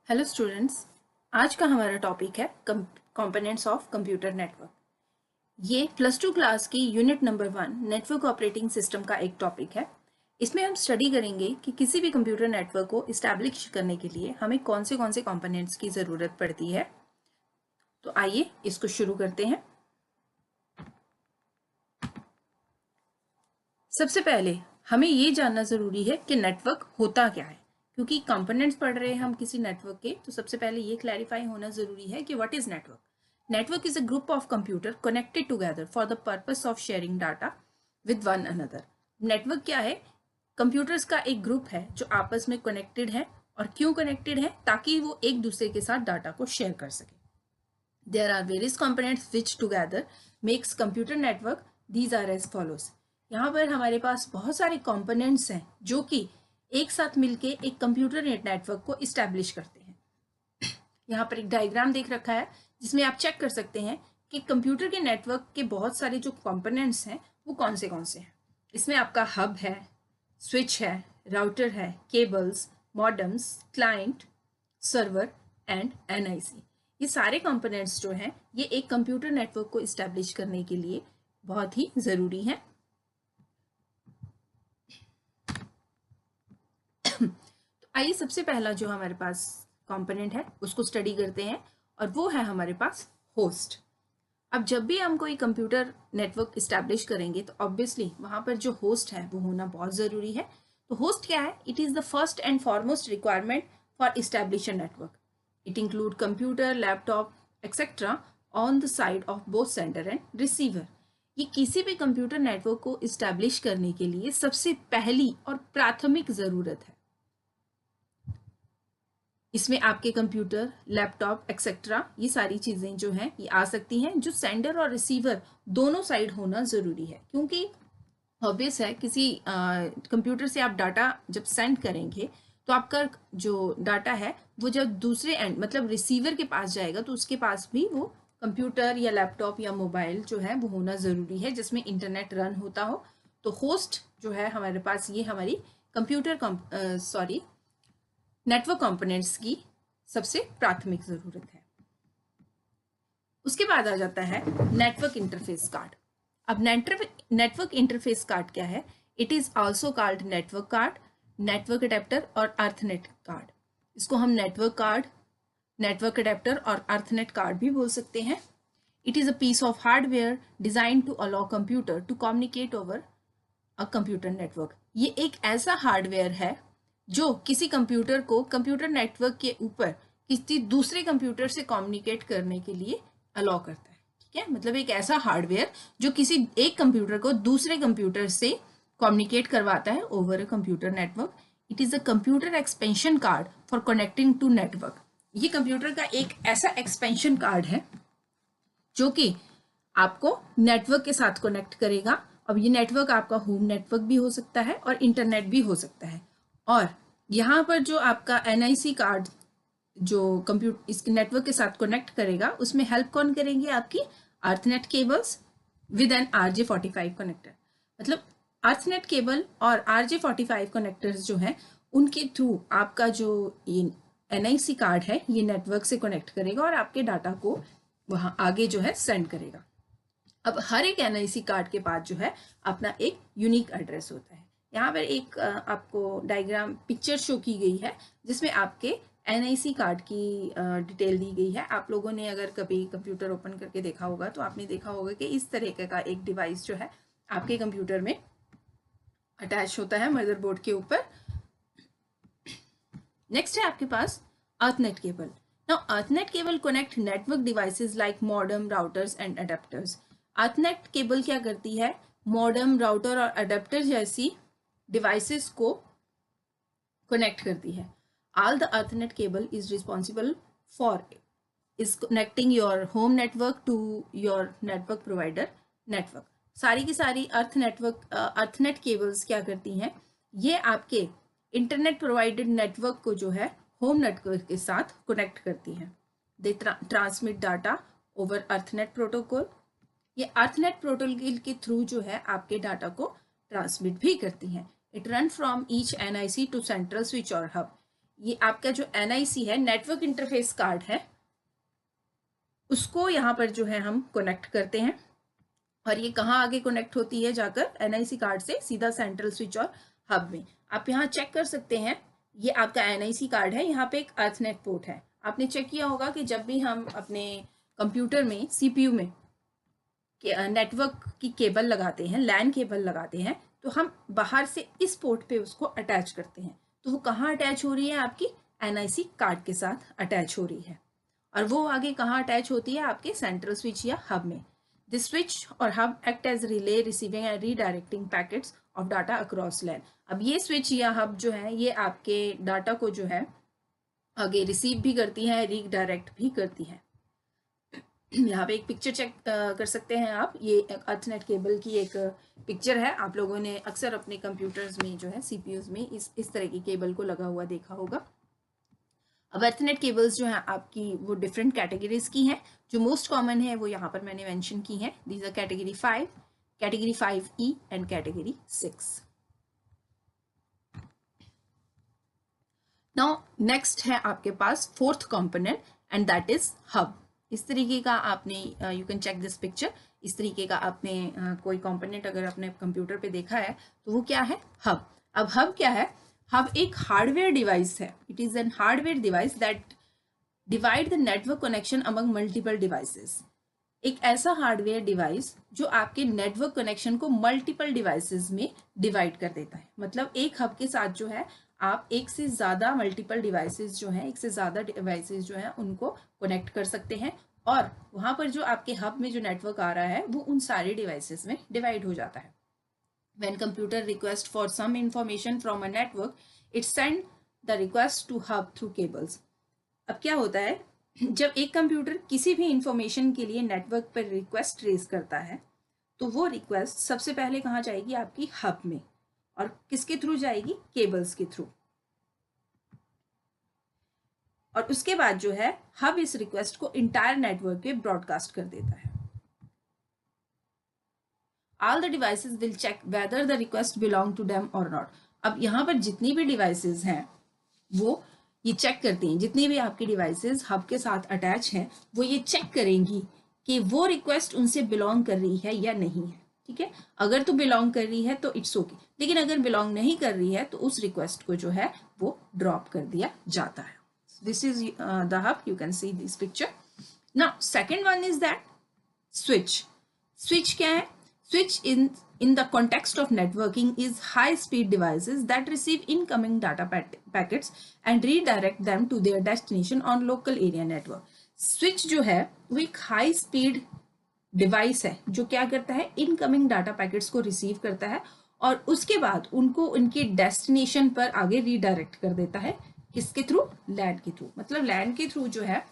Hello students. आज का हमारा टॉपिक है कंपोनेंट्स ऑफ कंप्यूटर नेटवर्क। ये +2 क्लास की unit number 1 network operating system का एक टॉपिक है। इसमें हम स्टडी करेंगे कि किसी भी कंप्यूटर नेटवर्क को इस्टेब्लिश करने के लिए हमें कौन से कंपोनेंट्स की ज़रूरत पड़ती है। तो आइए इसको शुरू करते हैं। सबसे पहले हमें ये जानना ज़रूरी है कि नेटवर्क होता क्या है, क्योंकि कंपोनेंट्स पढ़ रहे हैं हम किसी नेटवर्क के, तो सबसे पहले ये क्लैरिफाई होना ज़रूरी है कि what is network. Network is a group of computer connected together for the purpose of sharing data with one another. Network क्या है? कंप्यूटर्स का एक ग्रुप है जो आपस में कनेक्टेड है। और क्यों कनेक्टेड है? ताकि वो एक दूसरे के साथ डाटा को शेयर कर सके। There are various components which together makes computer network. These are as follows. यहाँ पर हमारे पास बहुत सारे कंपोनेंट्स हैं जो कि एक साथ मिलके एक कंप्यूटर नेटवर्क को इस्टेब्लिश करते हैं। यहाँ पर एक डायग्राम देख रखा है जिसमें आप चेक कर सकते हैं कि कंप्यूटर के नेटवर्क के बहुत सारे जो कंपोनेंट्स हैं वो कौन से हैं। इसमें आपका हब है, स्विच है, राउटर है, cables, modems, client, server and NIC. ये सारे कंपोनेंट्स जो हैं ये एक कंप्यूटर नेटवर्क को इस्टेब्लिश करने के लिए बहुत ही ज़रूरी हैं। तो आइए सबसे पहला जो हमारे पास कंपोनेंट है उसको स्टडी करते हैं, और वो है हमारे पास होस्ट। अब जब भी हम कोई कंप्यूटर नेटवर्क इस्टेब्लिश करेंगे तो ऑब्वियसली वहाँ पर जो होस्ट है वो होना बहुत ज़रूरी है। तो होस्ट क्या है? It is the first and foremost requirement for establish a network. It include computer, laptop, etc. on the side of both sender and receiver. ये किसी भी कंप्यूटर नेटवर्क को इस्टेब्लिश करने के लिए सबसे पहली और प्राथमिक ज़रूरत है। इसमें आपके कंप्यूटर, लैपटॉप एक्सेट्रा ये सारी चीज़ें जो हैं ये आ सकती हैं, जो सेंडर और रिसीवर दोनों साइड होना ज़रूरी है। क्योंकि ऑब्वियस है किसी कंप्यूटर से आप डाटा जब सेंड करेंगे तो आपका जो डाटा है वो जब दूसरे एंड मतलब रिसीवर के पास जाएगा तो उसके पास भी वो कंप्यूटर या लैपटॉप या मोबाइल जो है वो होना ज़रूरी है जिसमें इंटरनेट रन होता हो। तो होस्ट जो है हमारे पास ये हमारी नेटवर्क कंपोनेंट्स की सबसे प्राथमिक ज़रूरत है। उसके बाद आ जाता है नेटवर्क इंटरफेस कार्ड। अब नेटवर्क इंटरफेस कार्ड क्या है? It is also called network card, network adapter और अर्थनेट कार्ड। इसको हम नेटवर्क कार्ड, नेटवर्क अडेप्टर और अर्थनेट कार्ड भी बोल सकते हैं। It is a piece of hardware design to allow computer to communicate over a computer network. ये एक ऐसा हार्डवेयर है जो किसी कंप्यूटर को कंप्यूटर नेटवर्क के ऊपर किसी दूसरे कंप्यूटर से कम्युनिकेट करने के लिए अलाउ करता है। ठीक है, मतलब एक ऐसा हार्डवेयर जो किसी एक कंप्यूटर को दूसरे कंप्यूटर से कम्युनिकेट करवाता है over a computer network. It is a computer expansion card for connecting to network. ये कंप्यूटर का एक ऐसा एक्सपेंशन कार्ड है जो कि आपको नेटवर्क के साथ कनेक्ट करेगा। अब ये नेटवर्क आपका होम नेटवर्क भी हो सकता है और इंटरनेट भी हो सकता है। और यहाँ पर जो आपका एनआईसी कार्ड जो कंप्यूटर इस नेटवर्क के साथ कनेक्ट करेगा उसमें हेल्प कौन करेंगे? आपकी ethernet cables with an RJ45 कनेक्टर। मतलब अर्थनेट केबल और RJ45 कनेक्टर्स जो हैं उनके थ्रू आपका जो ये एनआईसी कार्ड है ये नेटवर्क से कनेक्ट करेगा और आपके डाटा को वहाँ आगे जो है सेंड करेगा। अब हर एक एनआईसी कार्ड के पास जो है अपना एक यूनिक एड्रेस होता है। यहाँ पर एक आपको डायग्राम पिक्चर शो की गई है जिसमें आपके एनआईसी कार्ड की डिटेल दी गई है। आप लोगों ने अगर कभी कंप्यूटर ओपन करके देखा होगा तो आपने देखा होगा कि इस तरह का एक डिवाइस जो है आपके कंप्यूटर में अटैच होता है मदरबोर्ड के ऊपर। नेक्स्ट है आपके पास ethernet cable. Now ethernet cable connect network devices like modem, routers and adapters. Ethernet cable क्या करती है? मॉडेम, राउटर और अडेप्टर जैसी डिवाइसेस को कनेक्ट करती है। All the Ethernet cable is responsible for is connecting your home network to your network provider network. सारी की सारी अर्थनेट केबल्स क्या करती हैं? ये आपके इंटरनेट प्रोवाइडेड नेटवर्क को जो है होम नेटवर्क के साथ कनेक्ट करती हैं। दे ट्रांसमिट डाटा ओवर अर्थनेट प्रोटोकॉल। ये अर्थनेट प्रोटोकॉल के थ्रू जो है आपके डाटा को ट्रांसमिट भी करती हैं। It run from each NIC to central switch और हब। ये आपका जो NIC है, नेटवर्क इंटरफेस कार्ड है, उसको यहाँ पर जो है हम कनेक्ट करते हैं। और ये कहाँ आगे कनेक्ट होती है जाकर, NIC कार्ड से सीधा सेंट्रल स्विच और हब में। आप यहाँ चेक कर सकते हैं, ये आपका NIC कार्ड है, यहाँ पे एक अर्थनेट पोर्ट है। आपने चेक किया होगा कि जब भी हम अपने कंप्यूटर में CPU में नेटवर्क की केबल लगाते हैं, लैन केबल लगाते हैं, तो हम बाहर से इस पोर्ट पे उसको अटैच करते हैं। तो वो कहाँ अटैच हो रही है, आपकी NIC कार्ड के साथ अटैच हो रही है। और वो आगे कहाँ अटैच होती है, आपके सेंट्रल स्विच या हब में। दिस स्विच और hub act as relay receiving and redirecting packets of data across LAN. अब ये स्विच या हब जो है, ये आपके डाटा को जो है आगे रिसीव भी करती है, रीडायरेक्ट भी करती है। यहाँ पे एक पिक्चर चेक कर सकते हैं आप, ये अर्थनेट केबल की एक पिक्चर है। आप लोगों ने अक्सर अपने कंप्यूटर्स में जो है CPUs में इस तरह की केबल को लगा हुआ देखा होगा। अब अर्थनेट केबल्स जो है आपकी वो डिफरेंट कैटेगरीज की हैं। जो मोस्ट कॉमन है वो यहाँ पर मैंने मेंशन की है। These are category 5, category 5E and category 6। Now next है आपके पास fourth component and that is hub. इस तरीके का आपने you can check this picture, इस तरीके का आपने कोई कंपोनेंट अगर अपने कंप्यूटर पे देखा है तो वो क्या है, हब। अब हब क्या है, हब एक हार्डवेयर डिवाइस है। It is an hardware device that divide the network connection among multiple devices. एक ऐसा हार्डवेयर डिवाइस जो आपके नेटवर्क कनेक्शन को मल्टीपल डिवाइसेस में डिवाइड कर देता है। मतलब एक हब के साथ जो है आप एक से ज़्यादा मल्टीपल डिवाइसेस जो हैं, एक से ज़्यादा डिवाइसेस जो हैं उनको कनेक्ट कर सकते हैं, और वहाँ पर जो आपके हब में जो नेटवर्क आ रहा है वो उन सारे डिवाइसेस में डिवाइड हो जाता है। When computer request for some information from a network, it send the request to hub through cables. अब क्या होता है, जब एक कंप्यूटर किसी भी इंफॉर्मेशन के लिए नेटवर्क पर रिक्वेस्ट रेज करता है तो वो रिक्वेस्ट सबसे पहले कहाँ जाएगी, आपकी हब में। और किसके थ्रू जाएगी, केबल्स के थ्रू। और उसके बाद जो है हब इस रिक्वेस्ट को इंटायर नेटवर्क पे ब्रॉडकास्ट कर देता है। All the devices will check whether the request belong to them or not. अब यहाँ पर जितनी भी डिवाइसेस हैं वो ये चेक करती हैं, जितनी भी आपकी डिवाइसेस हब के साथ अटैच हैं वो ये चेक करेंगी कि वो रिक्वेस्ट उनसे बिलोंग कर रही है या नहीं है। ठीक है, अगर तो बिलोंग कर रही है तो इट्स ओके, लेकिन अगर बिलोंग नहीं कर रही है तो उस रिक्वेस्ट को जो है वो ड्रॉप कर दिया जाता है। This is the hub, you can see this picture. Now second one is that switch. Switch क्या है, switch in the context of networking is high speed devices that receive incoming data packets and redirect them to their destination on local area network. switch जो है वो एक high speed device है जो क्या करता है, इनकमिंग डाटा पैकेट्स को रिसीव करता है और उसके बाद उनको उनके डेस्टिनेशन पर आगे रीडायरेक्ट कर देता है। किसके थ्रू, लैन के थ्रू। मतलब लैन के थ्रू जो है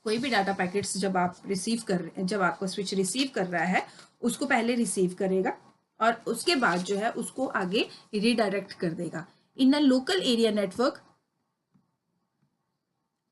कोई भी डाटा पैकेट्स जब आप रिसीव कर रहे हैं, जब आपका स्विच रिसीव कर रहा है उसको पहले रिसीव करेगा और उसके बाद जो है उसको आगे रीडायरेक्ट कर देगा। In a local area network,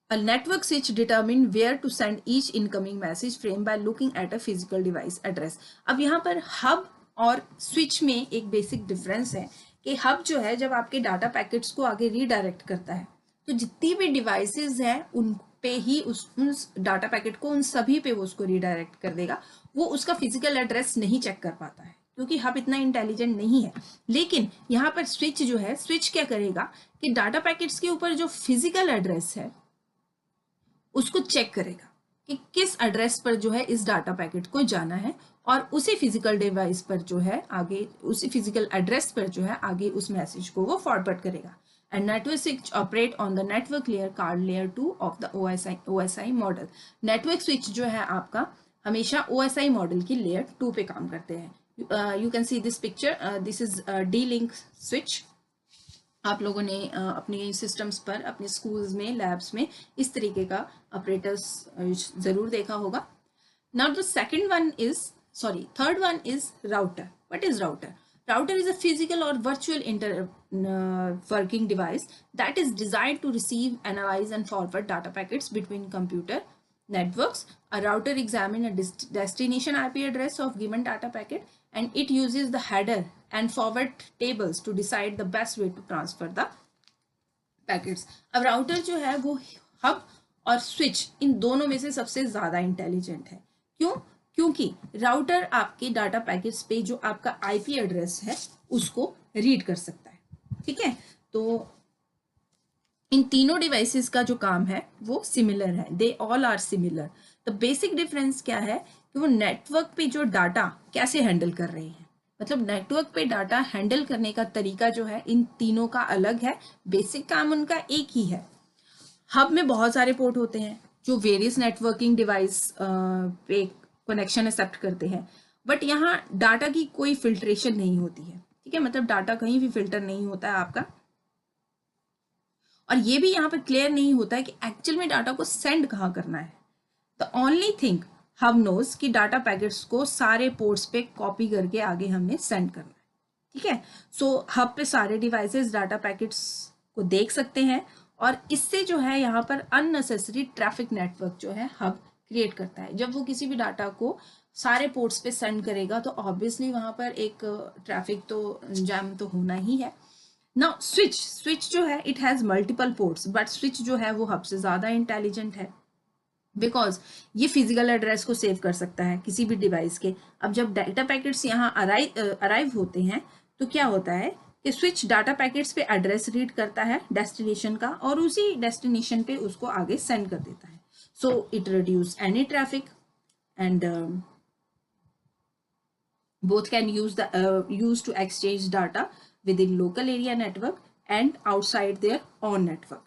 a network switch determine where to send each incoming message frame by looking at a physical device address. अब यहाँ पर हब और स्विच में एक बेसिक डिफरेंस है कि हब जो है जब आपके डाटा पैकेट्स को आगे रीडायरेक्ट करता है तो जितनी भी डिवाइसेस हैं उन पे ही उस डाटा पैकेट को, उन सभी पे वो उसको रीडायरेक्ट कर देगा। वो उसका फिजिकल एड्रेस नहीं चेक कर पाता है क्योंकि हब इतना इंटेलिजेंट नहीं है। लेकिन यहाँ पर स्विच जो है, स्विच क्या करेगा कि डाटा पैकेट्स के ऊपर जो फिजिकल एड्रेस है उसको चेक करेगा कि किस एड्रेस पर जो है इस डाटा पैकेट को जाना है और उसी फिजिकल डिवाइस पर जो है आगे, उसी फिजिकल एड्रेस पर जो है आगे उस मैसेज को वो फॉरवर्ड करेगा। And network switch operate on the network layer card layer 2 of the OSI model. Network switch जो है आपका हमेशा OSI मॉडल की लेयर 2 पे काम करते हैं। You can see this picture, this is D-Link switch. आप लोगों ने अपने सिस्टम्स पर, अपने स्कूल्स में, लैब्स में इस तरीके का ऑपरेटर्स जरूर देखा होगा। Now the second one is, sorry, third one is router. What is router? Router is a physical or virtual working device that is designed to receive, analyze and forward data packets between computer networks. A router examines a destination IP address of given data packet and it uses the header and forward tables to decide the best way to transfer the packets. अब router जो है वो hub और switch in दोनों में से सबसे ज़्यादा इंटेलिजेंट है। क्यों? क्योंकि राउटर आपके डाटा पैकेट्स पे जो आपका आईपी एड्रेस है उसको रीड कर सकता है। ठीक है, तो इन तीनों डिवाइसेस का जो काम है वो सिमिलर है, they all are similar. The basic difference क्या है कि वो नेटवर्क पे जो डाटा कैसे हैंडल कर रहे हैं, मतलब नेटवर्क पे डाटा हैंडल करने का तरीका जो है इन तीनों का अलग है, बेसिक काम उनका एक ही है। हब में बहुत सारे पोर्ट होते हैं जो वेरियस नेटवर्किंग डिवाइस पे कनेक्शन एक्सेप्ट करते हैं, बट यहाँ डाटा की कोई फिल्ट्रेशन नहीं होती है। ठीक है, मतलब डाटा कहीं भी फिल्टर नहीं होता है आपका, और ये भी यहाँ पर क्लियर नहीं होता है कि एक्चुअल में डाटा को सेंड कहाँ करना है। The only thing hub knows कि डाटा पैकेट्स को सारे पोर्ट्स पे कॉपी करके आगे हमने सेंड करना है। ठीक है, सो हब पे सारे डिवाइसेस डाटा पैकेट्स को देख सकते हैं, और इससे जो है यहाँ पर अननेसेसरी ट्रैफिक नेटवर्क जो है हब क्रिएट करता है। जब वो किसी भी डाटा को सारे पोर्ट्स पे सेंड करेगा तो ऑब्वियसली वहाँ पर एक ट्रैफिक तो जैम तो होना ही है। नाउ स्विच जो है it has multiple ports, but switch जो है वो हब से ज़्यादा इंटेलिजेंट है, बिकॉज ये फिजिकल एड्रेस को सेव कर सकता है किसी भी डिवाइस के। अब जब डाटा पैकेट्स यहाँ अराइव होते हैं तो क्या होता है कि स्विच डाटा पैकेट्स पे एड्रेस रीड करता है डेस्टिनेशन का, और उसी डेस्टिनेशन पे उसको आगे सेंड कर देता है। So it reduce any traffic and both can use to exchange data within local area network and outside their own network.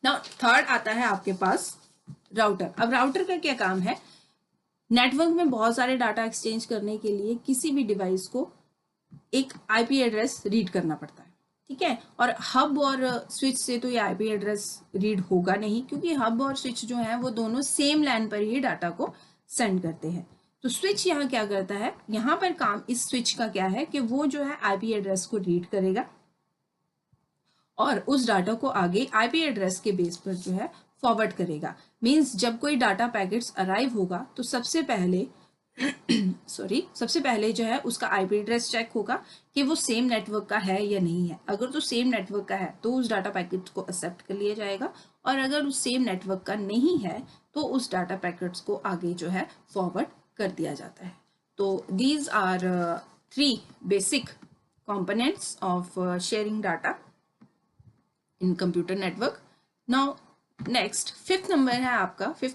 Now third आता है आपके पास राउटर। अब राउटर का क्या काम है, नेटवर्क में बहुत सारे डाटा एक्सचेंज करने के लिए किसी भी डिवाइस को एक आईपी एड्रेस रीड करना पड़ता है। ठीक है, और हब और स्विच से तो ये आईपी एड्रेस रीड होगा नहीं, क्योंकि हब और स्विच जो है वो दोनों सेम लैन पर ही डाटा को सेंड करते हैं। तो स्विच यहाँ क्या करता है, यहाँ पर काम इस स्विच का क्या है कि वो जो है आईपी एड्रेस को रीड करेगा और उस डाटा को आगे आईपी एड्रेस के बेस पर जो है फॉरवर्ड करेगा। मींस जब कोई डाटा पैकेट्स अराइव होगा तो सबसे पहले सबसे पहले जो है उसका आईपी एड्रेस चेक होगा कि वो सेम नेटवर्क का है या नहीं है। अगर तो सेम नेटवर्क का है तो उस डाटा पैकेट को एक्सेप्ट कर लिया जाएगा, और अगर उस सेम नेटवर्क का नहीं है तो उस डाटा पैकेट्स को आगे जो है फॉरवर्ड कर दिया जाता है। तो these are 3 basic components of sharing data in computer network. Now next fifth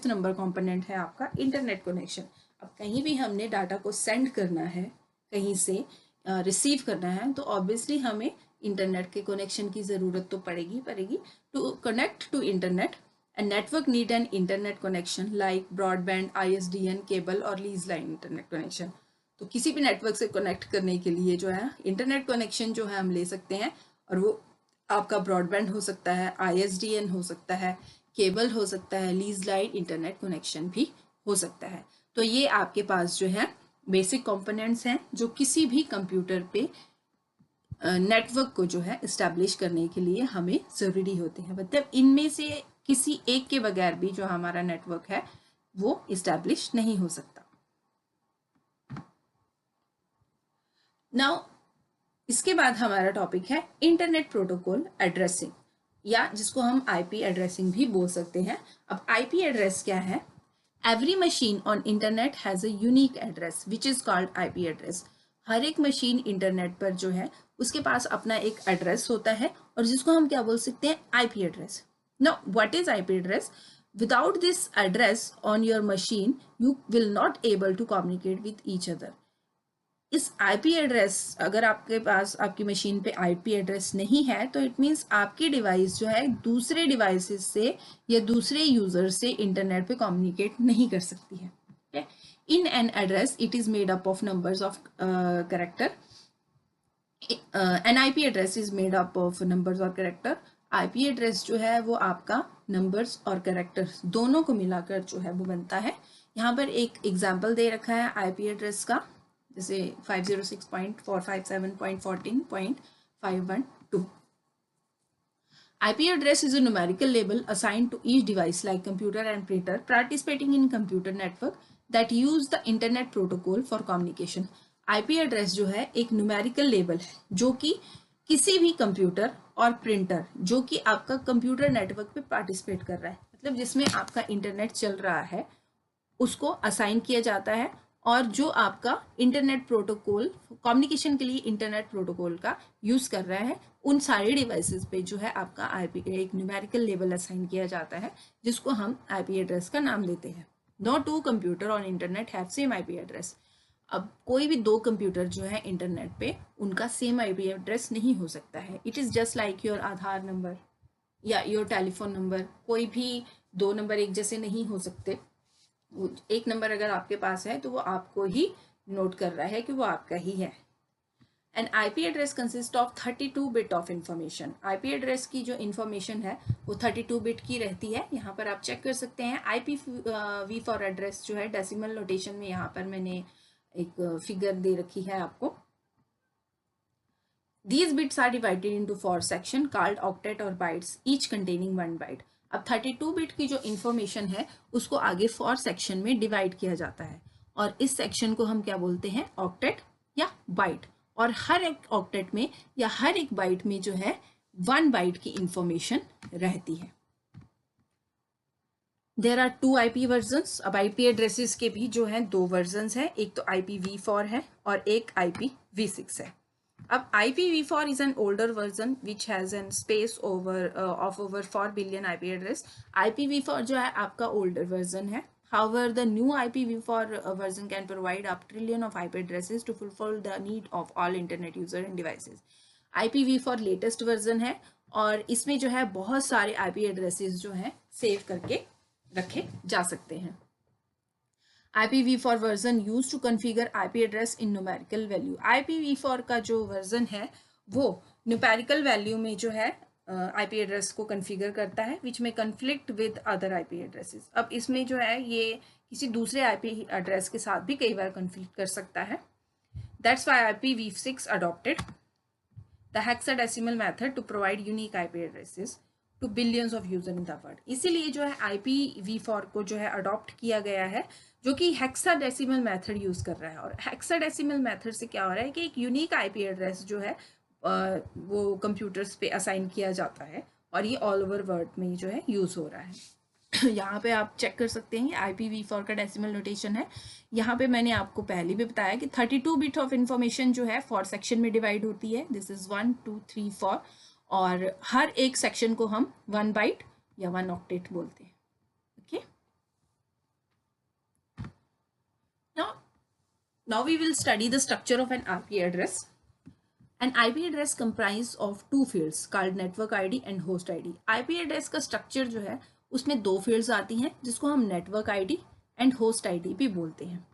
number component है आपका इंटरनेट कनेक्शन। अब कहीं भी हमने डाटा को सेंड करना है, कहीं से रिसीव करना है, तो ऑब्वियसली हमें इंटरनेट के कनेक्शन की ज़रूरत तो पड़ेगी। To connect to internet a network need an internet connection like broadband, ISDN, cable और लीज लाइन इंटरनेट कनेक्शन। तो किसी भी नेटवर्क से कनेक्ट करने के लिए जो है इंटरनेट कनेक्शन जो है हम ले सकते हैं, और वो आपका ब्रॉडबैंड हो सकता है, ISDN हो सकता है, केबल हो सकता है, लीज लाइन इंटरनेट कनेक्शन भी हो सकता है। तो ये आपके पास जो है बेसिक कंपोनेंट्स हैं जो किसी भी कंप्यूटर पे नेटवर्क को जो है इस्टेब्लिश करने के लिए हमें ज़रूरी होते हैं। मतलब इनमें से किसी एक के बगैर भी जो हमारा नेटवर्क है वो इस्टेब्लिश नहीं हो सकता। नाउ इसके बाद हमारा टॉपिक है इंटरनेट प्रोटोकॉल एड्रेसिंग, या जिसको हम आईपी एड्रेसिंग भी बोल सकते हैं। अब आईपी एड्रेस क्या है? Every machine on internet has a unique address which is called IP address. हर एक मशीन इंटरनेट पर जो है उसके पास अपना एक एड्रेस होता है, और जिसको हम क्या बोल सकते हैं? IP address. Now, what is IP address? Without this address on your machine, you will not able to communicate with each other. इस IP एड्रेस, अगर आपके पास आपकी मशीन पे IP एड्रेस नहीं है तो इट मीन्स आपकी डिवाइस जो है दूसरे डिवाइसेस से या दूसरे यूजर से इंटरनेट पे कम्युनिकेट नहीं कर सकती है। In an address it is made up of numbers of character. An IP address is made up of numbers और कैरेक्टर। आईपी एड्रेस जो है वो आपका नंबर्स और कैरेक्टर्स दोनों को मिलाकर जो है वो बनता है। यहाँ पर एक एग्जांपल दे रखा है आईपी एड्रेस का, जैसे 506.457.14.512। IP address is a numerical label assigned to each device like computer and printer participating in computer network that use the internet protocol for communication. IP address जो है एक numerical label है जो कि किसी भी कंप्यूटर और प्रिंटर जो कि आपका कंप्यूटर नेटवर्क पे पार्टिसिपेट कर रहा है, मतलब जिसमें आपका इंटरनेट चल रहा है, उसको असाइन किया जाता है। और जो आपका इंटरनेट प्रोटोकॉल कम्युनिकेशन के लिए इंटरनेट प्रोटोकॉल का यूज कर रहा है, उन सारे डिवाइसेस पे जो है आपका आईपी एक न्यूमेरिकल लेवल असाइन किया जाता है, जिसको हम आईपी एड्रेस का नाम देते हैं। No two computer on internet have same IP address. अब कोई भी दो कंप्यूटर जो है इंटरनेट पे, उनका सेम आईपी एड्रेस नहीं हो सकता है। It is just like your Aadhaar number या योर टेलीफोन नंबर, कोई भी दो नंबर एक जैसे नहीं हो सकते। एक नंबर अगर आपके पास है तो वो आपको ही नोट कर रहा है कि वो आपका ही है। N IP address consist of 32 bit of information. IP address की जो इंफॉर्मेशन है वो 32 बिट की रहती है। यहाँ पर आप चेक कर सकते हैं आईपी वी फॉर एड्रेस जो है डेसिमल नोटेशन में, यहाँ पर मैंने एक फिगर दे रखी है आपको। These bits are divided into 4 sections called octet or bytes, each containing 1 byte. अब 32 बिट की जो इंफॉर्मेशन है उसको आगे 4 सेक्शन में डिवाइड किया जाता है, और इस सेक्शन को हम क्या बोलते हैं, ऑक्टेट या बाइट। और हर एक ऑक्टेट में या हर एक बाइट में जो है 1 बाइट की इंफॉर्मेशन रहती है। There are 2 IP versions. अब IP एड्रेसेस के भी जो है 2 वर्जन्स हैं, एक तो IPv4 है और एक IPv6 है। अब IPv4 is an older version which has an space of over 4 billion IP address. IPv4 जो है आपका older version है। However, the new IPv4 version can provide up trillion of IP addresses to fulfill the need of all internet user and devices. IPv4 latest version है और इसमें जो है बहुत सारे IP addresses जो हैं सेव करके रखे जा सकते हैं। IPv4 version use to configure IP address in numerical value. IPv4 का जो वर्जन है वो न्यूमेरिकल वैल्यू में जो है IP एड्रेस को कॉन्फ़िगर करता है, विच में conflict with other IP addresses. अब इसमें जो है ये किसी दूसरे IP एड्रेस के साथ भी कई बार कन्फ्लिक्ट कर सकता है। That's why IPv6 adopted the hexadecimal method to provide unique IP addresses to billions of user in the world. इसीलिए जो है IPv4 को जो है अडॉप्ट किया गया है, जो कि हेक्साडेसिमल मेथड यूज कर रहा है। और हेक्साडेसिमल मेथड से क्या हो रहा है कि एक यूनिक IP एड्रेस जो है वो कंप्यूटर्स पे असाइन किया जाता है, और ये ऑल ओवर वर्ल्ड में जो है यूज हो रहा है। यहाँ पे आप चेक कर सकते हैं IPv4 का डेसिमल नोटेशन है। यहाँ पे मैंने आपको पहले भी बताया कि 32 बिट ऑफ इंफॉर्मेशन जो है 4 सेक्शन में डिवाइड होती है। दिस इज 1 2 3 4, और हर एक सेक्शन को हम 1 बाइट या 1 ऑक्टेट बोलते हैं। Okay, now we will study the structure of an IP address. An IP address comprised of 2 fields called network ID and host ID. IP address का structure जो है उसमें 2 fields आती हैं, जिसको हम network ID and host ID भी बोलते हैं।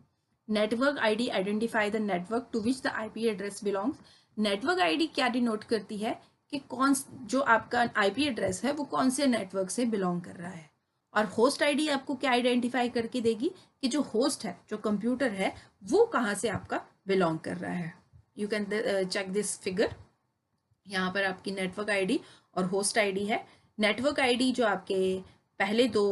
Network ID identify the network to which the IP address belongs. Network ID क्या डिनोट करती है कि कौन जो आपका IP एड्रेस है वो कौन से नेटवर्क से बिलोंग कर रहा है। और होस्ट आईडी आपको क्या आइडेंटिफाई करके देगी कि जो होस्ट है, जो कंप्यूटर है, वो कहाँ से आपका बिलोंग कर रहा है। You can check this figure. यहाँ पर आपकी नेटवर्क आईडी और होस्ट आईडी है। नेटवर्क आईडी जो आपके पहले 2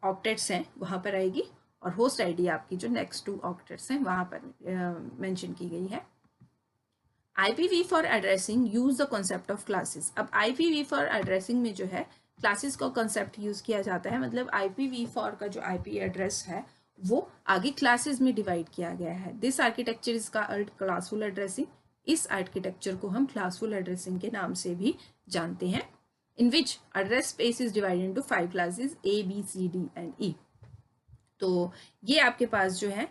ऑक्टेट्स हैं वहाँ पर आएगी, और होस्ट आईडी आपकी जो नेक्स्ट 2 ऑक्टेट्स हैं वहाँ पर मेंशन की गई है। IPv4 addressing use the concept of classes. अब IPv4 एड्रेसिंग में जो है क्लासेस का कॉन्सेप्ट यूज किया जाता है, मतलब IPv4 का जो IP एड्रेस है वो आगे क्लासेस में डिवाइड किया गया है। This architecture is called classful addressing. इस आर्किटेक्चर को हम क्लासफुल एड्रेसिंग के नाम से भी जानते हैं, in which address space is divided into 5 classes A B C D and E। तो ये आपके पास जो है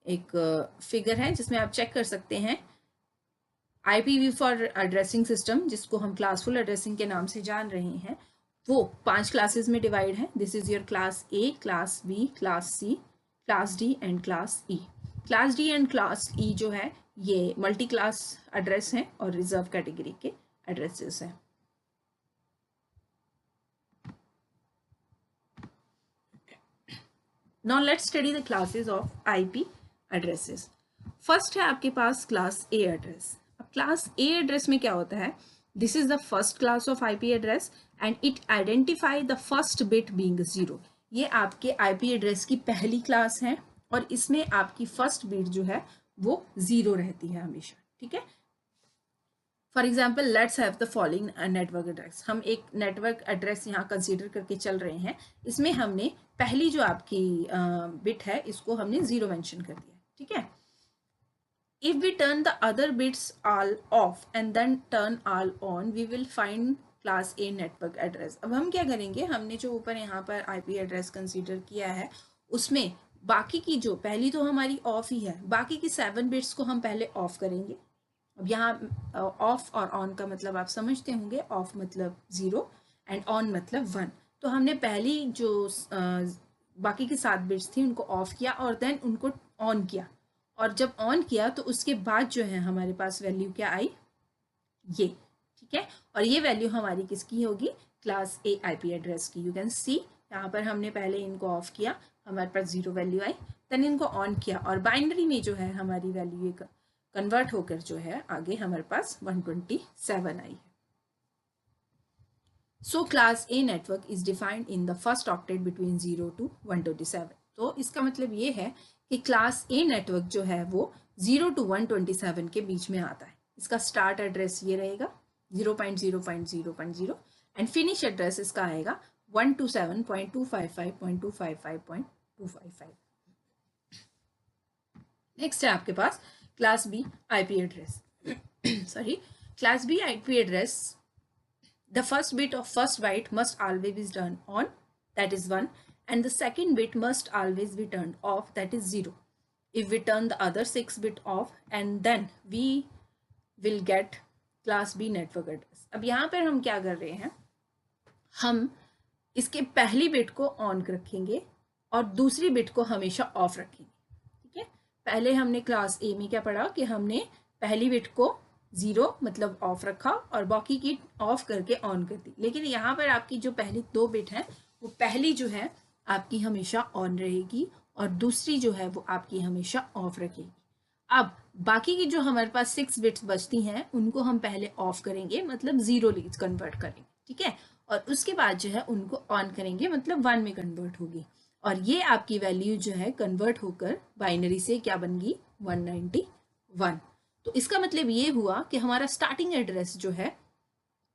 एक फिगर है जिसमें आप चेक कर सकते हैं IPv4 एड्रेसिंग सिस्टम, जिसको हम क्लासफुल एड्रेसिंग के नाम से जान रहे हैं, वो 5 क्लासेस में डिवाइड है। This is your class A, class B, class C, class D and class E। Class D and class E जो है ये मल्टी क्लास एड्रेस हैं और रिजर्व कैटेगरी के एड्रेसेस हैं। Now let's study the classes of IP addresses. First है आपके पास क्लास A एड्रेस। अब क्लास A एड्रेस में क्या होता है, this is the first class of IP address and it identify the first bit being 0। ये आपके IP एड्रेस की पहली क्लास है और इसमें आपकी फर्स्ट बिट जो है वो 0 रहती है हमेशा, ठीक है। For example let's have the following network address. हम एक नेटवर्क एड्रेस यहाँ कंसीडर करके चल रहे हैं। इसमें हमने पहली जो आपकी बिट है इसको हमने 0 मेंशन कर दिया, ठीक है। If we turn the other bits all off and then turn all on, we will find class A network address. अब हम क्या करेंगे, हमने जो ऊपर यहाँ पर आईपी एड्रेस कंसीडर किया है उसमें बाकी की जो पहली तो हमारी ऑफ ही है, बाकी की 7 बिट्स को हम पहले ऑफ करेंगे। अब यहाँ ऑफ और ऑन का मतलब आप समझते होंगे, ऑफ मतलब 0 एंड ऑन मतलब 1। तो हमने पहली जो बाकी की 7 बिट्स थी उनको ऑफ किया और देन उनको ऑन किया, और जब ऑन किया तो उसके बाद जो है हमारे पास वैल्यू क्या आई, ये, ठीक है। और ये वैल्यू हमारी किसकी होगी, क्लास ए आईपी एड्रेस की। यू कैन सी यहाँ पर हमने पहले इनको ऑफ किया, हमारे पास 0 वैल्यू आई, देन इनको ऑन किया और बाइनरी में जो है हमारी वैल्यू ये कन्वर्ट होकर जो है आगे हमारे पास 127 आई है। So class A network is defined in the first octet between 0 to 127। तो इसका मतलब ये है कि क्लास ए नेटवर्क जो है वो 0 to 127 के बीच में आता है। इसका स्टार्ट एड्रेस ये रहेगा 0.0.0.0 एंड फिनिश एड्रेस इसका आएगा 127.255.255.255। नेक्स्ट है आपके पास class B IP address. Sorry, class B IP address, the first bit of first byte must always be turned on, that is 1, and the second bit must always be turned off, that is 0. If we turn the other 6 bit off and then we will get class B network address। अब यहाँ पर हम क्या कर रहे हैं, हम इसके पहली बिट को ऑन रखेंगे और दूसरी बिट को हमेशा ऑफ रखेंगे, ठीक है। पहले हमने क्लास ए में क्या पढ़ा कि हमने पहली बिट को 0 मतलब ऑफ रखा और बाकी की ऑफ करके ऑन कर दी, लेकिन यहाँ पर आपकी जो पहली 2 बिट है वो पहली जो है आपकी हमेशा ऑन रहेगी और दूसरी जो है वो आपकी हमेशा ऑफ रहेगी। अब बाकी की जो हमारे पास 6 बिट्स बचती हैं उनको हम पहले ऑफ करेंगे, मतलब 0 लीज कन्वर्ट करेंगे, ठीक है, और उसके बाद जो है उनको ऑन करेंगे, मतलब 1 में कन्वर्ट होगी, और ये आपकी वैल्यू जो है कन्वर्ट होकर बाइनरी से क्या बन गई, 191। तो इसका मतलब ये हुआ कि hमारा स्टार्टिंग एड्रेस जो है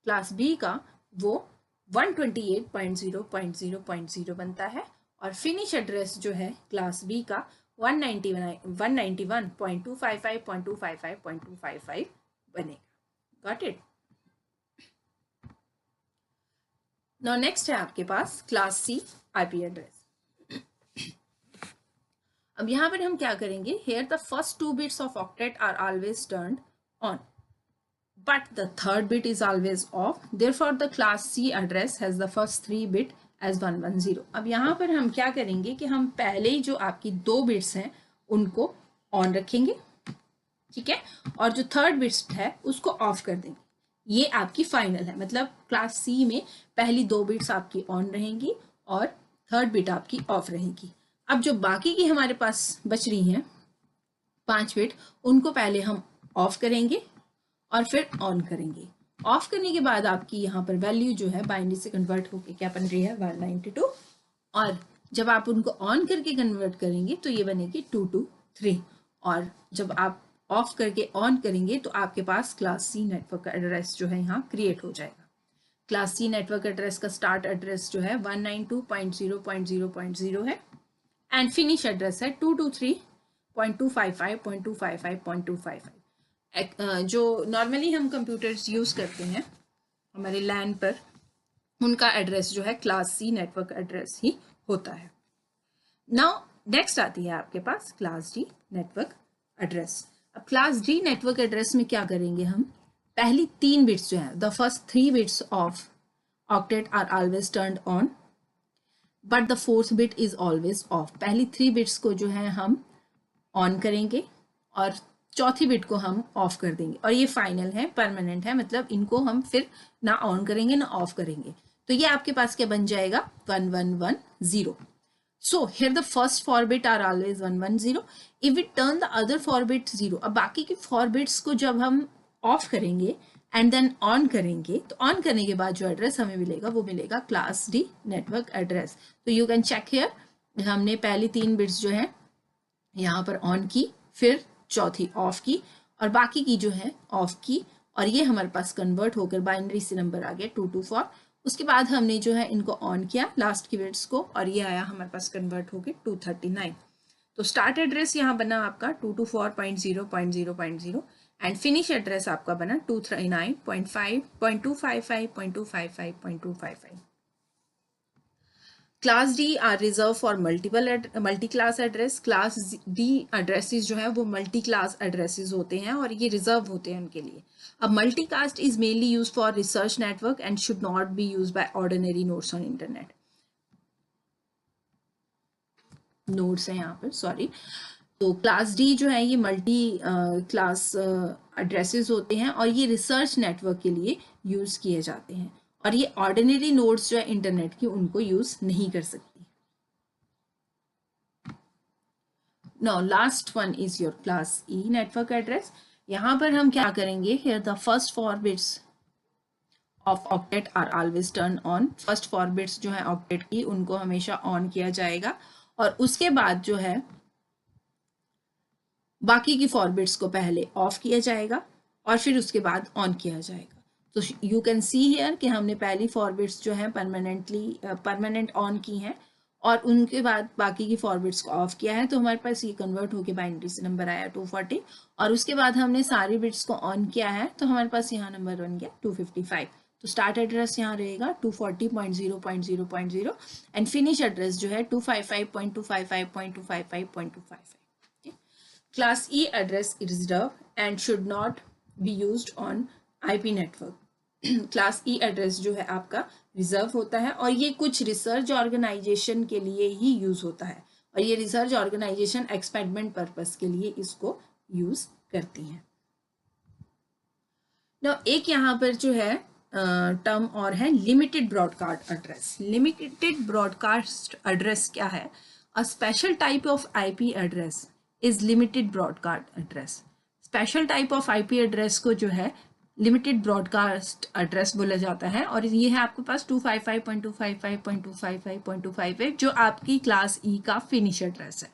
क्लास बी का वो 128.0.0.0 बनता है और फिनिश एड्रेस जो है क्लास बी का 191.255.255.255 बनेगा। Got it. नाउ नेक्स्ट है आपके पास क्लास सी आईपी एड्रेस। अब यहाँ पर हम क्या करेंगे, here the first 2 bits of octet are always turned on, but the third bit is always off. Therefore, the class C address has the first 3 bit as 110. अब यहाँ पर हम क्या करेंगे कि हम पहले ही जो आपकी 2 बिट्स हैं उनको ऑन रखेंगे, ठीक है, और जो थर्ड बिट्स है उसको ऑफ कर देंगे। ये आपकी फाइनल है, मतलब क्लास सी में पहली 2 बिट्स आपकी ऑन रहेंगी और थर्ड बिट आपकी ऑफ रहेगी। अब जो बाकी की हमारे पास बच रही हैं 5 बिट, उनको पहले हम ऑफ करेंगे और फिर ऑन करेंगे। ऑफ करने के बाद आपकी यहाँ पर वैल्यू जो है बाइनरी से कन्वर्ट होकर क्या बन रही है, 192, और जब आप उनको ऑन करके कन्वर्ट करेंगे तो ये बनेगी 223, और जब आप ऑफ करके ऑन करेंगे तो आपके पास क्लास सी नेटवर्क एड्रेस जो है यहाँ क्रिएट हो जाएगा। क्लास सी नेटवर्क एड्रेस का स्टार्ट एड्रेस जो है 192.0.0.0 है एंड फिनिश एड्रेस है 223.255.255.255। जो नॉर्मली हम कंप्यूटर्स यूज़ करते हैं हमारे लैन पर, उनका एड्रेस जो है क्लास सी नेटवर्क एड्रेस ही होता है। नाउ नेक्स्ट आती है आपके पास क्लास डी नेटवर्क एड्रेस। अब क्लास डी नेटवर्क एड्रेस में क्या करेंगे, हम पहली 3 बिट्स जो है, the first 3 bits of octet are always turned on but the 4th bit is always off. पहली 3 बिट्स को जो है हम ऑन करेंगे और चौथी बिट को हम ऑफ कर देंगे, और ये फाइनल है, परमानेंट है, मतलब इनको हम फिर ना ऑन करेंगे ना ऑफ करेंगे। तो ये आपके पास क्या बन जाएगा, 1110। So here the first 4 bit are always 110। If we turn the other 4 bit 0, अब बाकी की 4 बिट्स को जब हम ऑफ करेंगे एंड देन ऑन करेंगे तो ऑन करने के बाद जो एड्रेस हमें मिलेगा वो मिलेगा क्लास डी नेटवर्क एड्रेस। तो यू कैन चेक हियर, हमने पहली 3 बिट्स जो है यहाँ पर ऑन की, फिर चौथी ऑफ की और बाकी की जो है ऑफ की और ये हमारे पास कन्वर्ट होकर बाइनरी से नंबर आ गया 224। उसके बाद हमने जो है इनको ऑन किया लास्ट की बिट्स को, और ये आया हमारे पास कन्वर्ट होकर 239। तो स्टार्ट एड्रेस यहाँ बना आपका 224.0.0.0 एंड फिनिश एड्रेस आपका बना 239.5.255.255.255। Class D R reserve for multi class address. Class D addresses जो है वो मल्टी क्लास एड्रेसेस होते हैं और ये रिजर्व होते हैं उनके लिए। अब multicast is mainly use for research network and should not be use by ordinary nodes on internet. Nodes है यहाँ पर, सॉरी। तो क्लास डी जो है ये मल्टी क्लास एड्रेसेस होते हैं और ये रिसर्च नेटवर्क के लिए यूज किए जाते हैं, और ये ऑर्डिनरी नोड्स जो है इंटरनेट की उनको यूज नहीं कर सकती। Now last one is your class E network address. यहाँ पर हम क्या करेंगे, here the first 4 bits of octet are always turn on. First 4 bits जो है ऑक्टेट की उनको हमेशा ऑन किया जाएगा, और उसके बाद जो है बाकी की 4 बिट्स को पहले ऑफ किया जाएगा और फिर उसके बाद ऑन किया जाएगा। तो यू कैन सी हियर कि हमने पहली 4 बिट्स जो है परमानेंट ऑन की हैं और उनके बाद बाकी की 4 बिट्स को ऑफ किया है। तो हमारे पास ये कन्वर्ट होकर बाइनरी से नंबर आया 240, और उसके बाद हमने सारी बिट्स को ऑन किया है तो हमारे पास यहाँ नंबर बन गया 255। तो स्टार्ट एड्रेस यहाँ रहेगा 240.0.0.0 एंड फिनिश एड्रेस जो है 255.255.255.255। Class E address is reserved and should not be used on IP network. Class E address जो है आपका रिजर्व होता है और ये कुछ रिसर्च ऑर्गेनाइजेशन के लिए ही यूज होता है, और ये रिसर्च ऑर्गेनाइजेशन एक्सपेरिमेंट पर्पस के लिए इसको यूज करती हैं। Now, एक यहाँ पर जो है टर्म और है limited broadcast address. Limited broadcast address क्या है? A special type of IP address is limited broadcast address. Special type of IP address को जो है लिमिटेड ब्रॉडकास्ट एड्रेस बोला जाता है, और ये है आपके पास 255.255.255.255 जो आपकी क्लास ई का फिनिश एड्रेस है।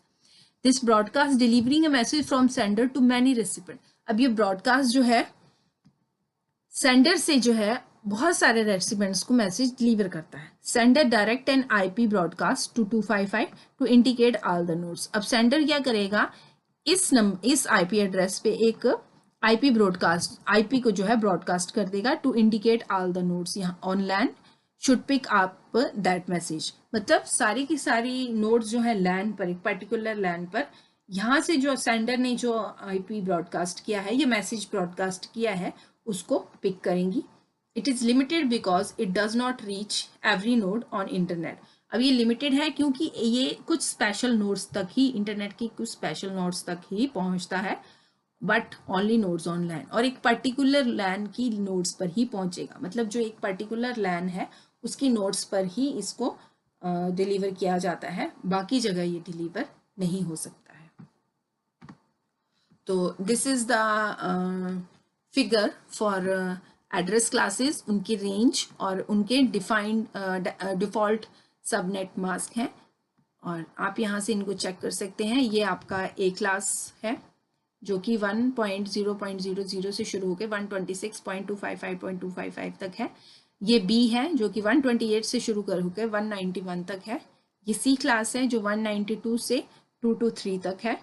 This broadcast delivering a message from sender to many recipient. अब ये ब्रॉडकास्ट जो है सेंडर से जो है बहुत सारे रेसिपिएंट्स को मैसेज डिलीवर करता है। Sender direct an IP broadcast to 255 to indicate all the nodes. अब सेंडर क्या करेगा, इस आईपी एड्रेस पे एक आईपी ब्रॉडकास्ट, आईपी को जो है ब्रॉडकास्ट कर देगा to indicate all the nodes. यहाँ on LAN should pick up that message. मतलब सारी की सारी नोड्स जो है लैन पर, एक पर्टिकुलर लैन पर, यहाँ से जो सेंडर ने जो आईपी ब्रॉडकास्ट किया है, ये मैसेज ब्रॉडकास्ट किया है, उसको पिक करेंगी। It is limited because it does not reach every node on internet. अब ये लिमिटेड है क्योंकि ये कुछ स्पेशल नोड्स तक ही, इंटरनेट की कुछ स्पेशल नोड्स तक ही पहुंचता है, बट ओनली नोड्स ऑन लैन, और एक पर्टिकुलर लैन की नोड्स पर ही पहुंचेगा। मतलब जो एक पर्टिकुलर लैन है उसकी नोड्स पर ही इसको डिलीवर किया जाता है, बाकी जगह ये डिलीवर नहीं हो सकता है। तो this is the figure for address classes, उनकी रेंज और उनके डिफाइंड डिफॉल्ट सबनेट मास्क हैं, और आप यहाँ से इनको चेक कर सकते हैं। ये आपका ए क्लास है जो कि 1.0.00 से शुरू होकर 126.255.255 तक है। ये बी है जो कि 128 से शुरू कर होकर 191 तक है। ये सी क्लास है जो 192 से 223 तक है,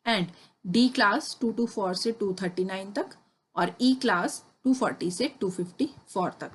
एंड डी क्लास 224 से 239 तक, और ई क्लास 240 से 254 तक।